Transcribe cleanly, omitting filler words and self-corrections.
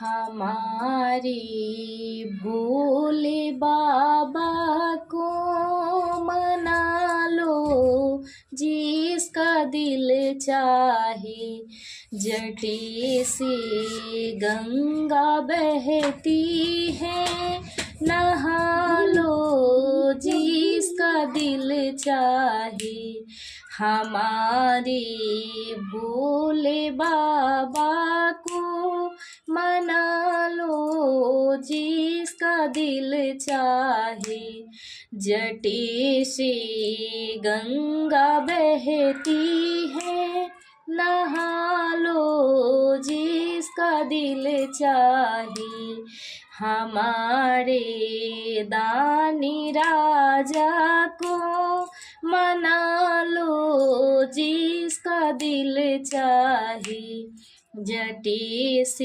हमारे भोले बाबा को मना लो, जिसका दिल चाहे। जटे से गंगा बहती है, नहा लो, जिसका दिल चाहे। हमारे भोले बाबा को मना लो, जिसका दिल चाहे। जटे से गंगा बहती है, नहा लो, जिसका दिल चाहे। हमारे दानी राजा को मना लो, जिसका दिल चाहे। जटे से